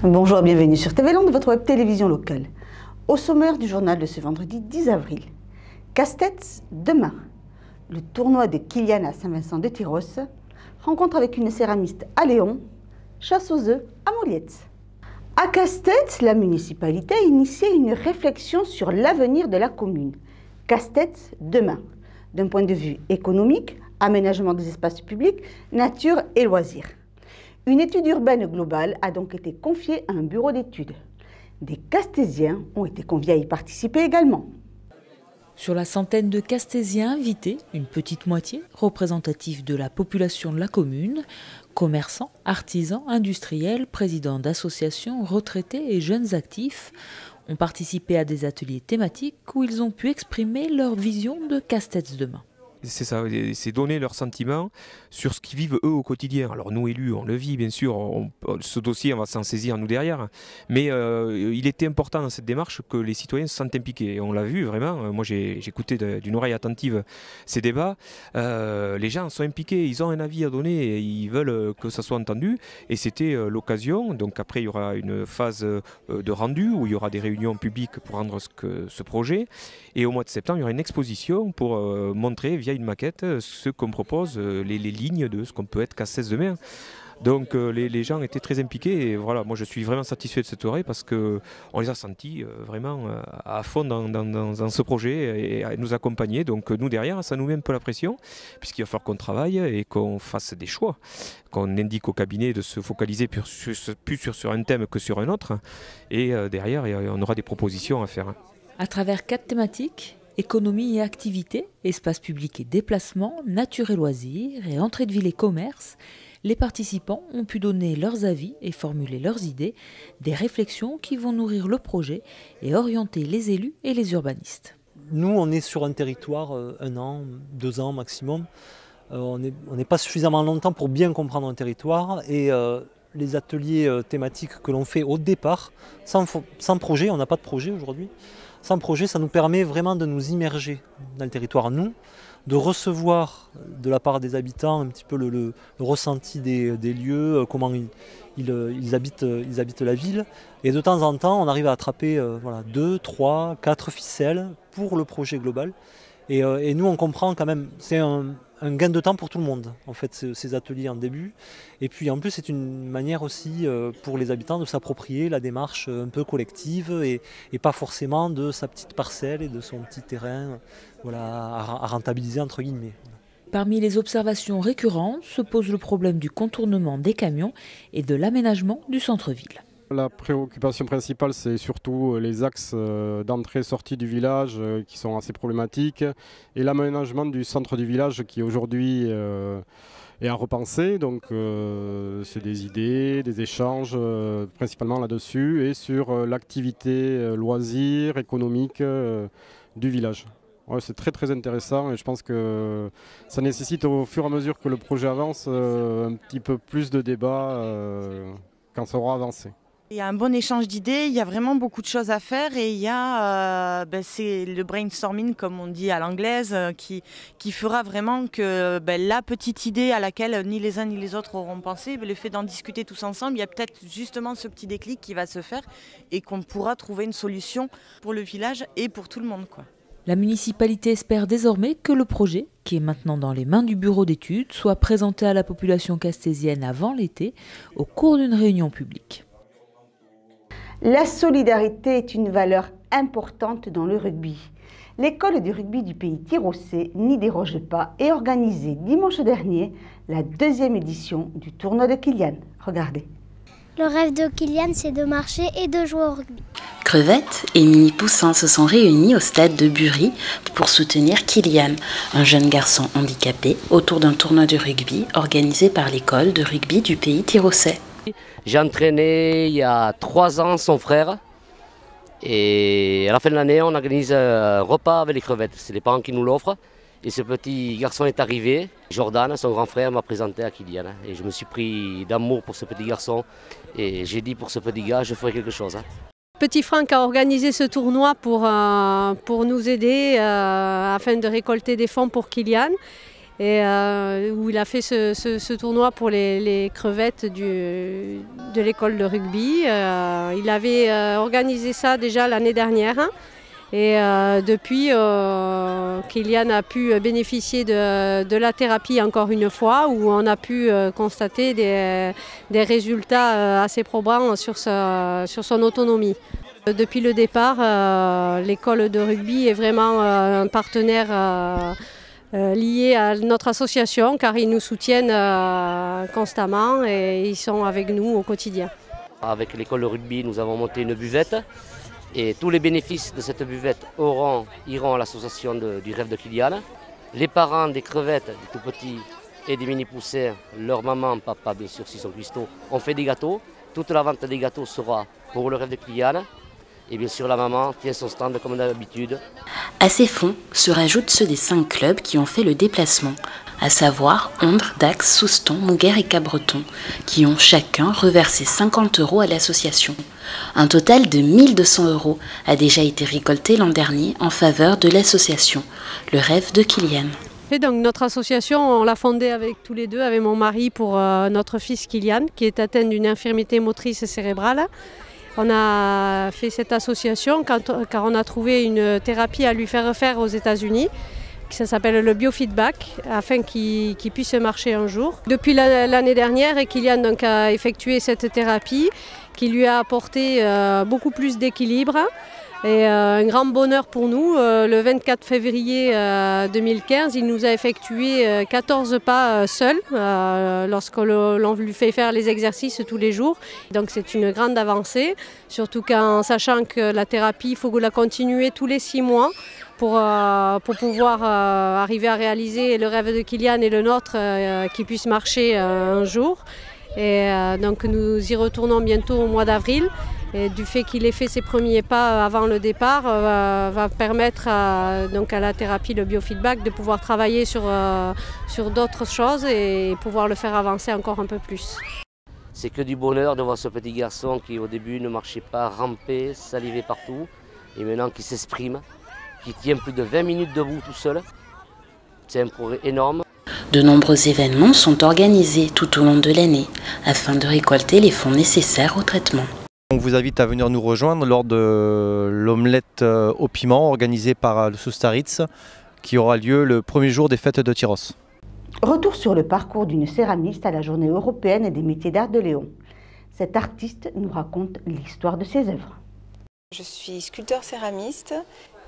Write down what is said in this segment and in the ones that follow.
Bonjour, bienvenue sur TV Land, votre web télévision locale. Au sommaire du journal de ce vendredi 10 avril, casse-tête demain, le tournoi de Kilian à Saint-Vincent-de-Tyrosse, rencontre avec une céramiste à Léon, chasse aux œufs à Moliette. À Casse-tête, la municipalité a initié une réflexion sur l'avenir de la commune. Casse-tête demain, d'un point de vue économique, aménagement des espaces publics, nature et loisirs. Une étude urbaine globale a donc été confiée à un bureau d'études. Des Castésiens ont été conviés à y participer également. Sur la centaine de Castésiens invités, une petite moitié représentative de la population de la commune, commerçants, artisans, industriels, présidents d'associations, retraités et jeunes actifs, ont participé à des ateliers thématiques où ils ont pu exprimer leur vision de Casse-tête demain. C'est ça, c'est donner leurs sentiments sur ce qu'ils vivent eux au quotidien. Alors nous élus, on le vit bien sûr, ce dossier on va s'en saisir nous derrière, mais il était important dans cette démarche que les citoyens se sentent impliqués. Et on l'a vu vraiment, moi j'ai écouté d'une oreille attentive ces débats, les gens sont impliqués, ils ont un avis à donner, et ils veulent que ça soit entendu et c'était l'occasion. Donc après il y aura une phase de rendu où il y aura des réunions publiques pour rendre ce projet et au mois de septembre il y aura une exposition pour montrer via une maquette ce qu'on propose, les lignes de ce qu'on peut être Casse-tête demain. Donc les gens étaient très impliqués et voilà, moi je suis vraiment satisfait de cette soirée parce qu'on les a sentis vraiment à fond dans ce projet et à nous accompagner. Donc nous derrière, ça nous met un peu la pression puisqu'il va falloir qu'on travaille et qu'on fasse des choix, qu'on indique au cabinet de se focaliser plus sur un thème que sur un autre et derrière on aura des propositions à faire. À travers 4 thématiques, économie et activité, espace public et déplacement, nature et loisirs et entrée de ville et commerce, les participants ont pu donner leurs avis et formuler leurs idées, des réflexions qui vont nourrir le projet et orienter les élus et les urbanistes. Nous, on est sur un territoire 1 an, 2 ans maximum. On n'est pas suffisamment longtemps pour bien comprendre un territoire et les ateliers thématiques que l'on fait au départ, sans projet, on n'a pas de projet aujourd'hui. Sans projet, ça nous permet vraiment de nous immerger dans le territoire, nous, de recevoir de la part des habitants un petit peu le ressenti des lieux, comment ils habitent la ville. Et de temps en temps, on arrive à attraper 2, 3, 4 ficelles pour le projet global. Et nous, on comprend quand même, c'est un gain de temps pour tout le monde, en fait, ces ateliers en début. Et puis en plus, c'est une manière aussi pour les habitants de s'approprier la démarche un peu collective et pas forcément de sa petite parcelle et de son petit terrain à rentabiliser entre guillemets. Parmi les observations récurrentes se pose le problème du contournement des camions et de l'aménagement du centre-ville. La préoccupation principale, c'est surtout les axes d'entrée-sortie du village qui sont assez problématiques et l'aménagement du centre du village qui aujourd'hui est à repenser. Donc c'est des idées, des échanges principalement là-dessus et sur l'activité loisir, économique du village. Ouais, c'est très très intéressant et je pense que ça nécessite au fur et à mesure que le projet avance un petit peu plus de débat quand ça aura avancé. Il y a un bon échange d'idées, il y a vraiment beaucoup de choses à faire et il y a c'est le brainstorming comme on dit à l'anglaise qui fera vraiment que la petite idée à laquelle ni les uns ni les autres auront pensé, le fait d'en discuter tous ensemble, il y a peut-être justement ce petit déclic qui va se faire et qu'on pourra trouver une solution pour le village et pour tout le monde, quoi. La municipalité espère désormais que le projet, qui est maintenant dans les mains du bureau d'études, soit présenté à la population castésienne avant l'été au cours d'une réunion publique. La solidarité est une valeur importante dans le rugby. L'école du rugby du pays tyrossais n'y déroge pas et organisé dimanche dernier la 2e édition du tournoi de Kilian. Regardez. Le rêve de Kilian, c'est de marcher et de jouer au rugby. Crevette et Mini Poussin se sont réunis au stade de Bury pour soutenir Kilian, un jeune garçon handicapé, autour d'un tournoi de rugby organisé par l'école de rugby du pays tyrossais. J'ai entraîné il y a 3 ans son frère et à la fin de l'année on organise un repas avec les crevettes. C'est les parents qui nous l'offrent et ce petit garçon est arrivé. Jordan, son grand frère, m'a présenté à Kilian et je me suis pris d'amour pour ce petit garçon et j'ai dit pour ce petit gars je ferai quelque chose. Petit Franck a organisé ce tournoi pour nous aider afin de récolter des fonds pour Kilian. et où il a fait ce tournoi pour les crevettes de l'école de rugby. Il avait organisé ça déjà l'année dernière. Et depuis, Kylian a pu bénéficier de la thérapie encore une fois, où on a pu constater des résultats assez probants sur son autonomie. Depuis le départ, l'école de rugby est vraiment un partenaire lié à notre association, car ils nous soutiennent constamment et ils sont avec nous au quotidien. Avec l'école de rugby, nous avons monté une buvette. Et tous les bénéfices de cette buvette iront à l'association du rêve de Kylian. Les parents des crevettes, des tout petits et des mini-poussins, leur maman, papa bien sûr, s'ils sont cuistots, ont fait des gâteaux. Toute la vente des gâteaux sera pour le rêve de Kylian. Et bien sûr, la maman tient son stand comme d'habitude. À ces fonds se rajoutent ceux des 5 clubs qui ont fait le déplacement, à savoir Ondres, Dax, Souston, Mouguer et Cabreton, qui ont chacun reversé 50 € à l'association. Un total de 1200 € a déjà été récolté l'an dernier en faveur de l'association, le rêve de Kylian. Et donc notre association, on l'a fondée avec tous les deux, avec mon mari, pour notre fils Kylian, qui est atteint d'une infirmité motrice cérébrale. On a fait cette association car on a trouvé une thérapie à lui faire faire aux États-Unis. Ça s'appelle le biofeedback, afin qu'il puisse marcher un jour. Depuis l'année dernière, Kylian donc a effectué cette thérapie qui lui a apporté beaucoup plus d'équilibre et un grand bonheur pour nous. Le 24 février 2015, il nous a effectué 14 pas seul lorsque l'on lui fait faire les exercices tous les jours. Donc c'est une grande avancée, surtout qu'en sachant que la thérapie, il faut la continuer tous les 6 mois. Pour pouvoir arriver à réaliser le rêve de Kylian et le nôtre, qu'il puisse marcher un jour. Et donc nous y retournons bientôt au mois d'avril. Et du fait qu'il ait fait ses premiers pas avant le départ, va permettre donc à la thérapie, le biofeedback, de pouvoir travailler sur d'autres choses et pouvoir le faire avancer encore un peu plus. C'est que du bonheur de voir ce petit garçon qui au début ne marchait pas, rampait, salivait partout, et maintenant qui s'exprime, qui tient plus de 20 minutes debout tout seul. C'est un progrès énorme. De nombreux événements sont organisés tout au long de l'année afin de récolter les fonds nécessaires au traitement. On vous invite à venir nous rejoindre lors de l'omelette au piment organisée par le Soustaritz qui aura lieu le premier jour des fêtes de Tyros. Retour sur le parcours d'une céramiste à la Journée européenne des métiers d'art de Léon. Cet artiste nous raconte l'histoire de ses œuvres. Je suis sculpteur céramiste.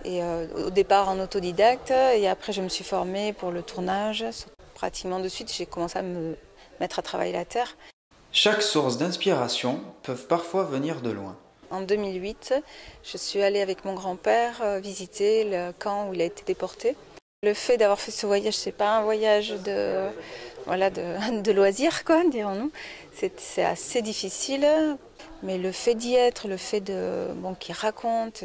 Et au départ en autodidacte, et après je me suis formée pour le tournage. Pratiquement de suite, j'ai commencé à me mettre à travailler la terre. Chaque source d'inspiration peut parfois venir de loin. En 2008, je suis allée avec mon grand-père visiter le camp où il a été déporté. Le fait d'avoir fait ce voyage, c'est pas un voyage de loisirs, quoi, dirons-nous. C'est assez difficile. Mais le fait d'y être, le fait qu'il raconte,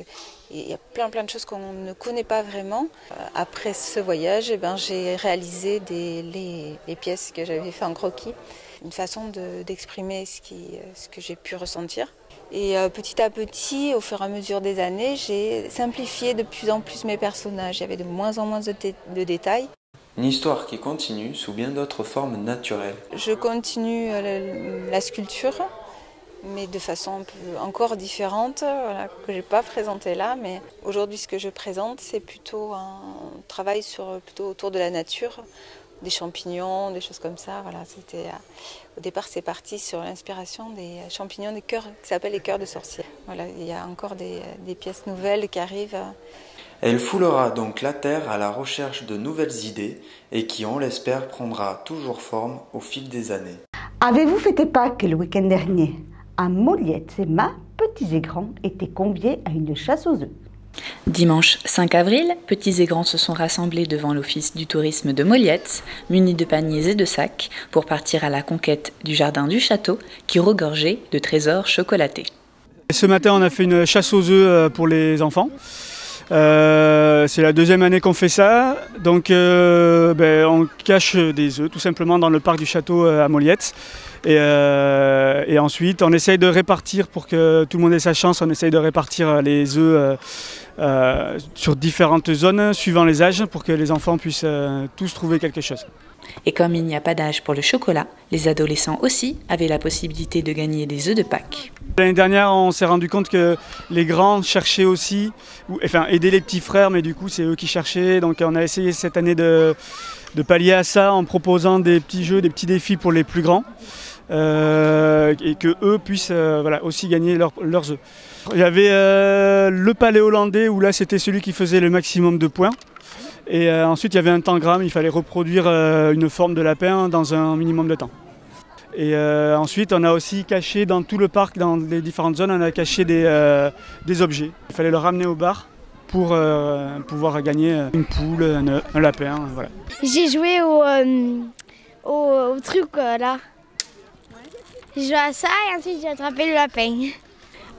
il y a plein de choses qu'on ne connaît pas vraiment. Après ce voyage, j'ai réalisé les pièces que j'avais fait en croquis, une façon d'exprimer ce que j'ai pu ressentir. Et petit à petit, au fur et à mesure des années, j'ai simplifié de plus en plus mes personnages. Il y avait de moins en moins de détails. Une histoire qui continue sous bien d'autres formes naturelles. Je continue la sculpture, mais de façon un peu encore différente, que je n'ai pas présentée là. Mais aujourd'hui, ce que je présente, c'est plutôt un travail plutôt autour de la nature, des champignons, des choses comme ça. Voilà, au départ, c'est parti sur l'inspiration des champignons des cœurs, qui s'appellent les cœurs de sorcières. Voilà, il y a encore des pièces nouvelles qui arrivent. Elle foulera donc la terre à la recherche de nouvelles idées et qui, on l'espère, prendra toujours forme au fil des années. Avez-vous fêté Pâques le week-end dernier? À Moliette, et petits et grands, étaient conviés à une chasse aux œufs. Dimanche 5 avril, petits et grands se sont rassemblés devant l'office du tourisme de Moliette, munis de paniers et de sacs, pour partir à la conquête du jardin du château, qui regorgeait de trésors chocolatés. Ce matin, on a fait une chasse aux œufs pour les enfants. C'est la deuxième année qu'on fait ça, donc on cache des œufs tout simplement dans le parc du château à Moliette. Et ensuite on essaye de répartir, pour que tout le monde ait sa chance, on essaye de répartir les œufs sur différentes zones suivant les âges, pour que les enfants puissent tous trouver quelque chose. Et comme il n'y a pas d'âge pour le chocolat, les adolescents aussi avaient la possibilité de gagner des œufs de Pâques. L'année dernière, on s'est rendu compte que les grands cherchaient aussi, enfin aider les petits frères, mais du coup c'est eux qui cherchaient. Donc on a essayé cette année de pallier à ça en proposant des petits jeux, des petits défis pour les plus grands. Et que eux puissent aussi gagner leurs œufs. Il y avait le palais hollandais où là c'était celui qui faisait le maximum de points. Et ensuite il y avait un tangram, il fallait reproduire une forme de lapin dans un minimum de temps. Et ensuite on a aussi caché dans tout le parc, dans les différentes zones, on a caché des objets. Il fallait le ramener au bar pour pouvoir gagner une poule, un lapin. Voilà. J'ai joué au truc là. J'ai joué à ça et ensuite j'ai attrapé le lapin.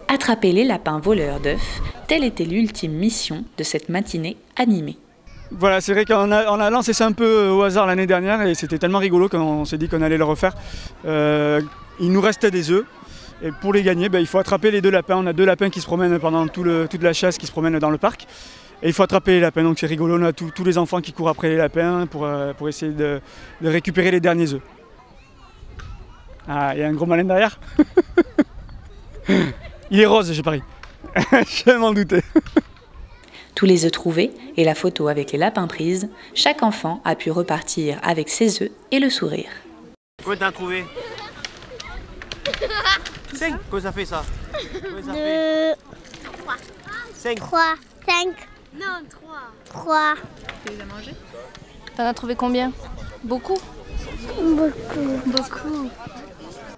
Attraper les lapins voleurs d'œufs, telle était l'ultime mission de cette matinée animée. Voilà, c'est vrai qu'on a lancé ça un peu au hasard l'année dernière et c'était tellement rigolo qu'on s'est dit qu'on allait le refaire. Il nous restait des œufs et pour les gagner, il faut attraper les 2 lapins. On a 2 lapins qui se promènent pendant toute la chasse, qui se promènent dans le parc. Et il faut attraper les lapins, donc c'est rigolo. On a tous les enfants qui courent après les lapins pour essayer de récupérer les derniers œufs. Ah, il y a un gros malin derrière. Il est rose, j'ai pari. Je m'en doutais. Tous les œufs trouvés et la photo avec les lapins prises, chaque enfant a pu repartir avec ses œufs et le sourire. Combien t'as trouvé? 5. Comment ça fait ça? 2, 3. 5. 3, 5. Non, 3. Tu les as mangés? T'en as trouvé combien? Beaucoup? Beaucoup.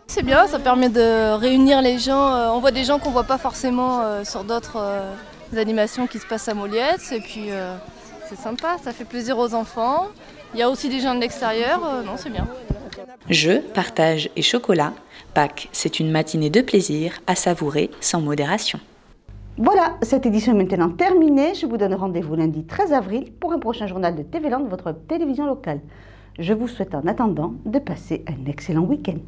C'est bien, ça permet de réunir les gens. On voit des gens qu'on ne voit pas forcément sur d'autres animations qui se passent à Moliette. Et puis c'est sympa, ça fait plaisir aux enfants. Il y a aussi des gens de l'extérieur. Non, c'est bien. Jeux, partage et chocolat, Pâques, c'est une matinée de plaisir à savourer sans modération. Voilà, cette édition est maintenant terminée. Je vous donne rendez-vous lundi 13 avril pour un prochain journal de TV Land, votre télévision locale. Je vous souhaite en attendant de passer un excellent week-end.